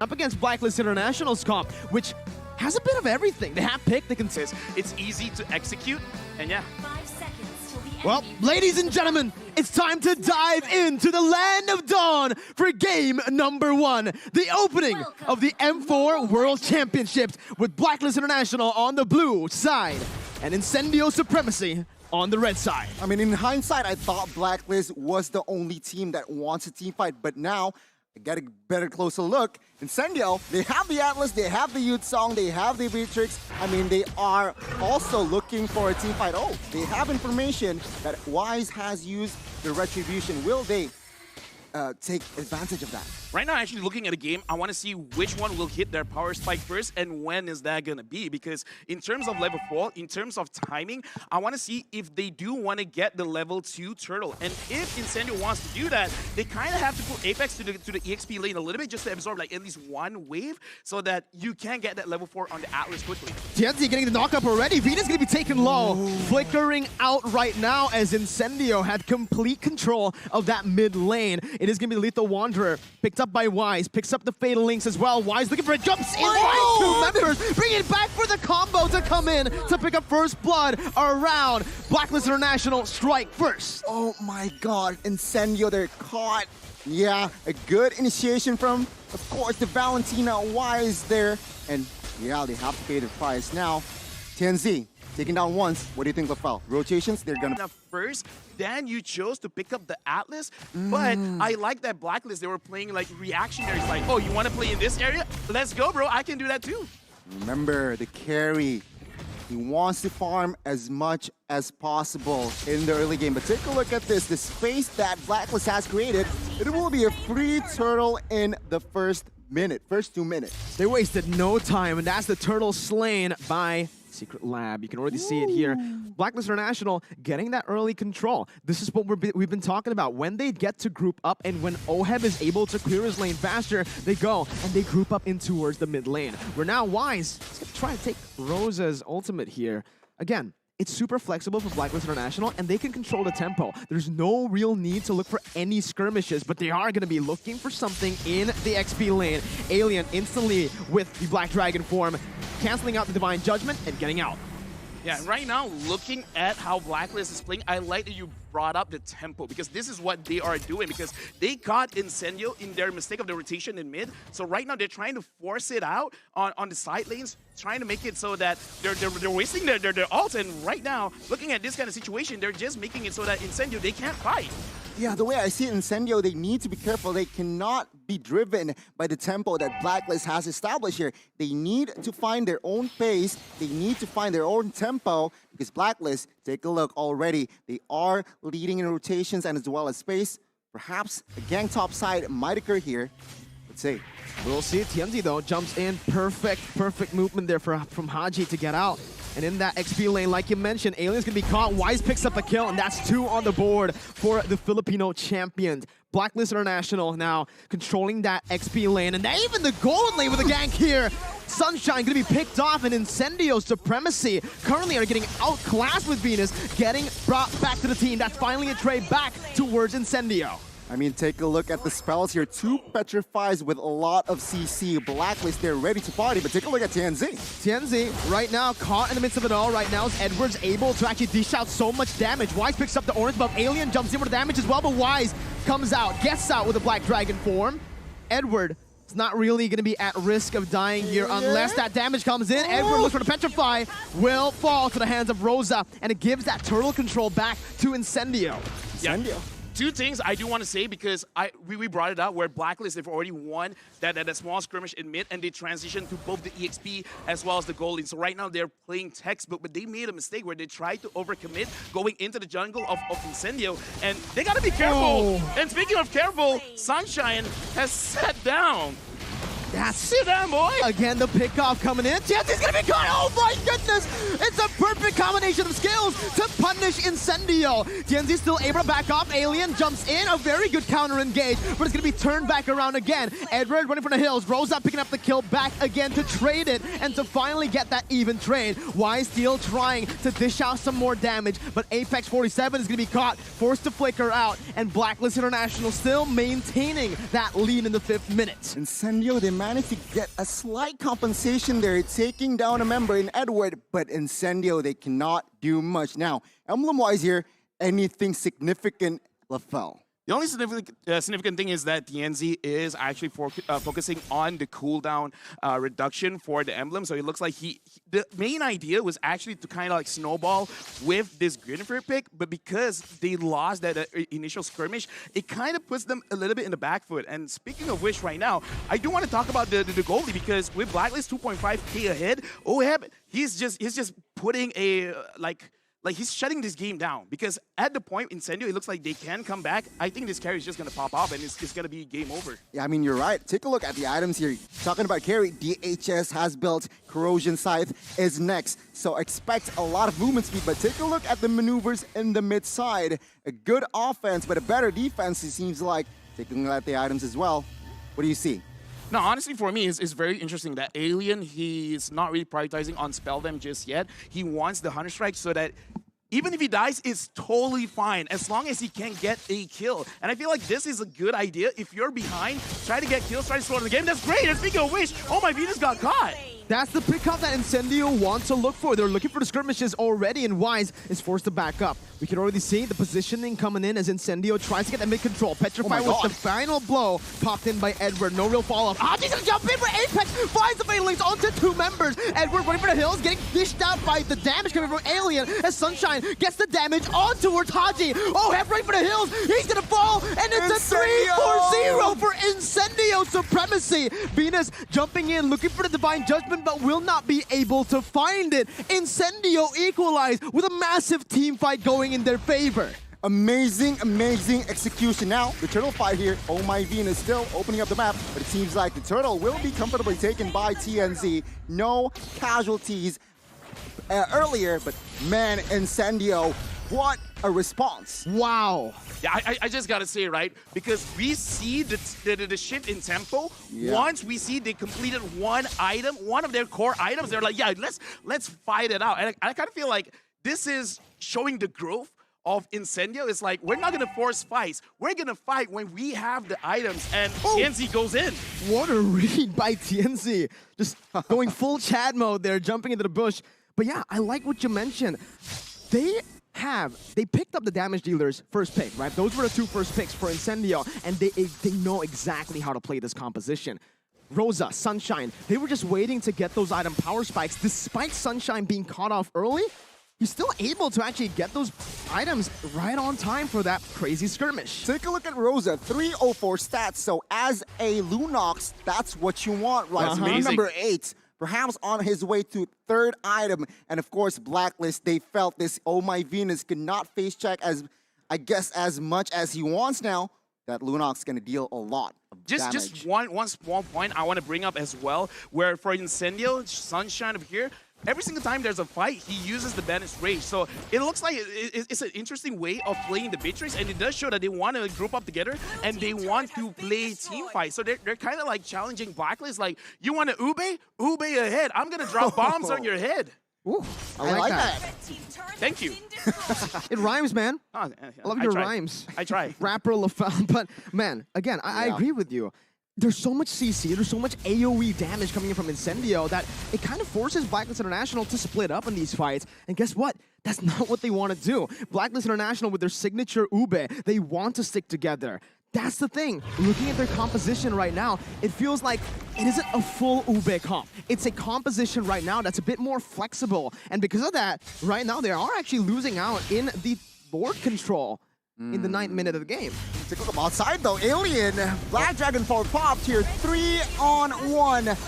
up against Blacklist International's comp, which has a bit of everything. They have pick, they can... It's easy to execute, and yeah. 5 seconds till the Well, enemy. ladies and gentlemen, it's time to dive into the Land of Dawn for game number 1. The opening of the M4 World Championships with Blacklist International on the blue side and Incendio Supremacy on the red side. I mean, in hindsight, I thought Blacklist was the only team that wants a team fight, but now I got a better closer look. Incendio, they have the Atlas, they have the Youth Song, they have the Beatrix. I mean, they are also looking for a team fight. Oh, they have information that Wise has used the Retribution. Will they take advantage of that? Right now, actually looking at a game, I want to see which one will hit their power spike first and when is that going to be. Because in terms of level 4, in terms of timing, I want to see if they do want to get the level 2 turtle. And if Incendio wants to do that, they kind of have to put Apex to the EXP lane a little bit just to absorb like at least one wave so that you can get that level 4 on the Atlas quickly. TNT getting the knock up already. Venus going to be taken low. Ooh. Flickering out right now as Incendio had complete control of that mid lane. It is going to be the Lethal Wanderer. Picked up by Wise. Picks up the Fatal Links as well. Wise looking for it. Jumps in by 2 members. Bring it back for the combo to come in to pick up first blood around Blacklist International. Strike first. Oh my god, Incendio, they're caught. Yeah, a good initiation from, of course, the Valentina Wise there. And yeah, they have to pay the price now. TNZ, taking down once. What do you think, Lafel? Rotations, they're gonna... First, then you chose to pick up the Atlas, but I like that Blacklist. They were playing like reactionaries, like, oh, you want to play in this area? Let's go, bro. I can do that too. Remember, the carry. He wants to farm as much as possible in the early game. But take a look at this. The space that Blacklist has created. It will be a free turtle in the first 2 minutes. They wasted no time, and that's the turtle slain by Secret Lab. You can already see it here. Blacklist International getting that early control. This is what we've been talking about. When they get to group up and when Oheb is able to clear his lane faster, they go and they group up in towards the mid lane. We're now Wise. He's going to try to take Rosa's ultimate here. Again, it's super flexible for Blacklist International, and they can control the tempo. There's no real need to look for any skirmishes, but they are going to be looking for something in the XP lane. Alien instantly with the Black Dragon form, canceling out the Divine Judgment and getting out. Yeah, right now, looking at how Blacklist is playing, I like that you brought up the tempo because this is what they are doing because they caught Incendio in their mistake of the rotation in mid. So right now, they're trying to force it out on the side lanes, trying to make it so that they're wasting their ult. And right now, looking at this kind of situation, they're just making it so that Incendio, they can't fight. Yeah, the way I see it, Incendio, they need to be careful. They cannot be driven by the tempo that Blacklist has established here. They need to find their own pace. They need to find their own tempo because Blacklist, take a look already. They are leading in rotations and as well as space. Perhaps a gang top side might occur here. Let's see. We'll see. TMZ, though, jumps in. Perfect movement there from Haji to get out. And in that XP lane, like you mentioned, Alien's going to be caught. Wise picks up the kill, and that's 2 on the board for the Filipino champions. Blacklist International now controlling that XP lane, and even the golden lane with a gank here. Sunshine going to be picked off, and Incendio Supremacy currently are getting outclassed with Venus, getting brought back to the team. That's finally a trade back towards Incendio. I mean, take a look at the spells here. 2 Petrifies with a lot of CC. Blacklist, they're ready to party, but take a look at TNZ. TNZ, right now, caught in the midst of it all. Right now, is Edwards able to actually dish out so much damage. Wise picks up the orange buff. Alien jumps in for the damage as well, but Wise comes out, gets out with a Black Dragon form. Edward is not really going to be at risk of dying here unless that damage comes in. Edward looks for the Petrify, will fall to the hands of Rosa, and it gives that turtle control back to Incendio. Incendio. 2 things I do want to say because we brought it out where Blacklist, they've already won that small skirmish in mid and they transitioned to both the EXP as well as the gold lane. So right now they're playing textbook, but they made a mistake where they tried to overcommit going into the jungle of Incendio, and they got to be careful. And speaking of careful, Sunshine has sat down. Sit down, boy! Again, the pickoff coming in. TNT's gonna be caught! Oh my goodness! It's a perfect combination of skills to punish Incendio. TNT's still able to back off. Alien jumps in. A very good counter engage, but it's gonna be turned back around again. Edward running from the hills. Rosa picking up the kill back again to trade it and to finally get that even trade. Wise still trying to dish out some more damage, but Apex 47 is gonna be caught, forced to flicker out, and Blacklist International still maintaining that lead in the 5th minute. Incendio, they managed managed to get a slight compensation there, taking down a member in Edward, but Incendio, they cannot do much. Now, emblem-wise here, anything significant, LaFell? The only significant thing is that TNZ is actually focusing on the cooldown reduction for the emblem. So it looks like the main idea was actually to kind of like snowball with this Greenfield pick, but because they lost that initial skirmish, it kind of puts them a little bit in the back foot. And speaking of which, right now, I do want to talk about the goalie, because with Blacklist 2.5k ahead, Oheb, he's just putting a like he's shutting this game down, because at the point Incendio, it looks like they can come back. I think this carry is just going to pop off and it's going to be game over. Yeah, I mean, you're right. Take a look at the items here. Talking about carry, DHS has built, Corrosion Scythe is next. So expect a lot of movement speed, but take a look at the maneuvers in the mid side. A good offense, but a better defense, it seems like. Taking a look at the items as well. What do you see? No, honestly, for me, it's very interesting that Alien, he's not really prioritizing on Spell Them just yet. He wants the Hunter Strike so that even if he dies, it's totally fine as long as he can get a kill. And I feel like this is a good idea. If you're behind, try to get kills, try to slow the game. That's great. And speaking of which, oh my Venus got caught. That's the pickup that Incendio wants to look for. They're looking for the skirmishes already, and Wise is forced to back up. We can already see the positioning coming in as Incendio tries to get that mid-control. Petrify with the final blow popped in by Edward. No real follow-up. He's gonna jump in for Apex. Finds the Fatal Links onto two members. Edward running for the hills, getting dished out by the damage coming from Alien as Sunshine gets the damage on towards Haji. Oh, head right for the hills. He's gonna fall, and it's a 3-4-0 for Incendio Supremacy. Venus jumping in, looking for the Divine Judgment, but will not be able to find it. Incendio equalize with a massive team fight going in their favor. Amazing, amazing execution. Now, the turtle fight here, Oh My Venus still opening up the map, but it seems like the turtle will be comfortably taken by TNZ. No casualties earlier, but man, Incendio, what a response. Wow. Yeah, I just gotta say, right? Because we see the shift in tempo. Yeah. Once we see they completed one item, one of their core items, they're like, yeah, let's fight it out. And I kind of feel like this is showing the growth of Incendio. It's like, we're not gonna force fights. We're gonna fight when we have the items, and TNZ goes in. What a read by TNZ. Just going full Chad mode there, jumping into the bush. But yeah, I like what you mentioned. They picked up the damage dealer's first pick, right? Those were the two first picks for Incendio, and they know exactly how to play this composition. Rosa, Sunshine, they were just waiting to get those item power spikes. Despite Sunshine being caught off early, he's still able to actually get those items right on time for that crazy skirmish. Take a look at Rosa, 304 stats. So as a Lunox, that's what you want, right? Number 8. Perhaps on his way to third item. And of course, Blacklist, they felt this Oh My Venus could not face check as much as he wants now. That Lunox is going to deal a lot of damage. Just one small point I want to bring up as well, where for Incendio, Sunshine over here, every single time there's a fight, he uses the Banished Rage. So it looks like it's an interesting way of playing the Beatrix, and it does show that they want to group up together and they want to play team fight. So they're kind of like challenging Blacklist, like, you want to Ube? Ube ahead. I'm going to drop bombs on your head. Ooh, I like that. Thank you. It rhymes, man. I love your rhymes. I try. Rapper LaFell, but man, again, I agree with you. There's so much CC, there's so much AoE damage coming in from Incendio that it kind of forces Blacklist International to split up in these fights. And guess what? That's not what they want to do. Blacklist International, with their signature Ube, they want to stick together. That's the thing. Looking at their composition right now, it feels like it isn't a full Ube comp. It's a composition right now that's a bit more flexible. And because of that, right now they are actually losing out in the board control in the 9th minute of the game. Take a look outside though. Alien, Black Dragon forward popped here. 3-on-1.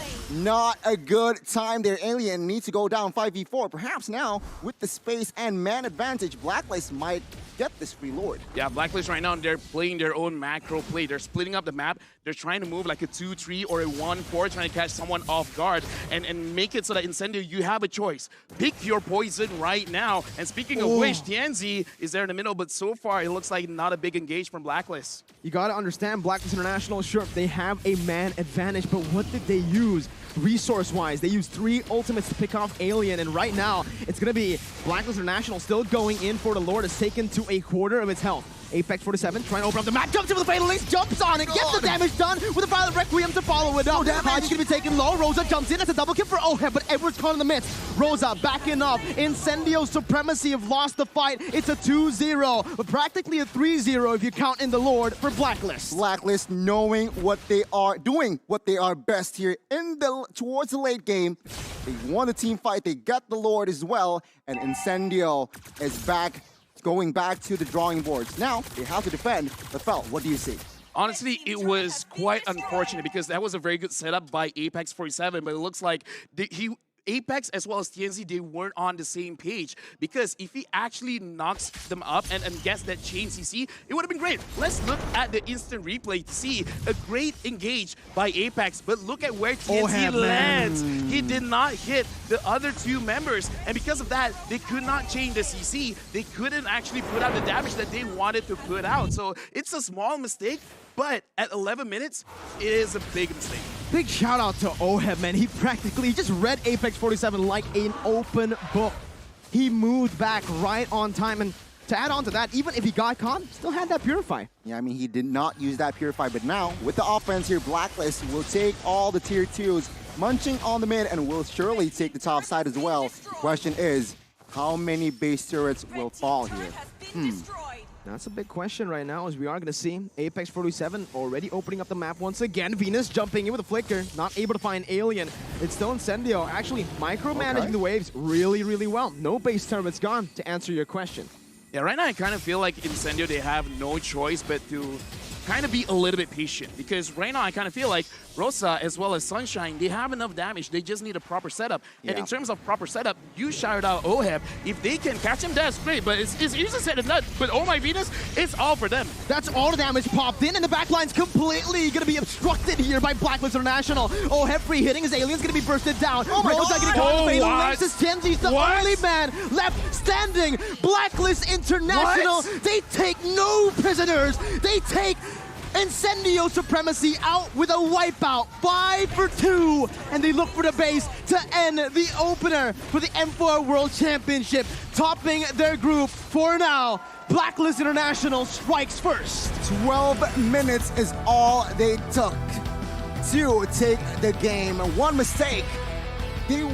Not a good time there. Alien needs to go down 5v4. Perhaps now, with the space and man advantage, Blacklist might get this free Lord. Yeah, Blacklist right now, they're playing their own macro play. They're splitting up the map. They're trying to move like a 2-3 or a 1-4, trying to catch someone off guard and make it so that Incendio, you have a choice. Pick your poison right now. And speaking of which, TNZ is there in the middle, but so far it looks like not a big engage from Blacklist. You gotta understand, Blacklist International, sure, they have a man advantage, but what did they use? Resource-wise, they used 3 ultimates to pick off Alien, and right now, it's gonna be Blacklist International still going in for the Lord. It's taken to a quarter of its health. Apex 47 trying to open up the map, jumps in with the Fatal Links, jumps on it, gets the damage done with the Violet Requiem to follow it up. Hodge gonna be taken low, Rosa jumps in, that's a double kill for Oheb, but Edward's caught in the midst. Rosa backing up, Incendio Supremacy have lost the fight. It's a 2-0, but practically a 3-0 if you count in the Lord for Blacklist. Blacklist knowing what they are doing, what they are best here in the towards the late game. They won the team fight, they got the Lord as well, and Incendio is back, going back to the drawing boards. Now they have to defend. But Fel, what do you see? Honestly, it was quite unfortunate because that was a very good setup by Apex 47, but it looks like Apex as well as TNC, they weren't on the same page, because if he actually knocks them up and gets that chain CC, it would have been great. Let's look at the instant replay to see a great engage by Apex, but look at where TNC lands. He did not hit the other two members, and because of that, they could not chain the CC. They couldn't actually put out the damage that they wanted to put out. So it's a small mistake, but at 11 minutes, it is a big mistake. Big shout out to Oheb, man. He just read Apex 47 like an open book. He moved back right on time, and to add on to that, even if he got caught, still had that Purify. Yeah, I mean, he did not use that Purify, but now with the offense here, Blacklist will take all the tier 2s, munching on the mid, and will surely take the top side as well. The question is, how many base turrets will fall here? That's a big question right now, as we are going to see Apex 47 already opening up the map once again. Venus jumping in with a flicker, not able to find Alien. It's still Incendio, actually micromanaging the waves really, really well. No base turrets gone, to answer your question. Yeah, right now I kind of feel like Incendio, they have no choice but to kind of be a little bit patient, because right now I kind of feel like Rosa as well as Sunshine, they have enough damage. They just need a proper setup. And in terms of proper setup, you shouted out Oheb. If they can catch him, that's great, but it's easy said than done. But oh my Venus, it's all for them. That's all the damage popped in, and the backline's completely going to be obstructed here by Blacklist International. Oheb free hitting, his Alien's going to be bursted down. Rosa getting caught in the Fatal Links as Tenzi's the only man left standing. Blacklist International, they take no prisoners. They take Incendio Supremacy out with a wipeout, 5 for 2, and they look for the base to end the opener for the M4 World Championship, topping their group for now. Blacklist International strikes first. 12 minutes is all they took to take the game. One mistake, they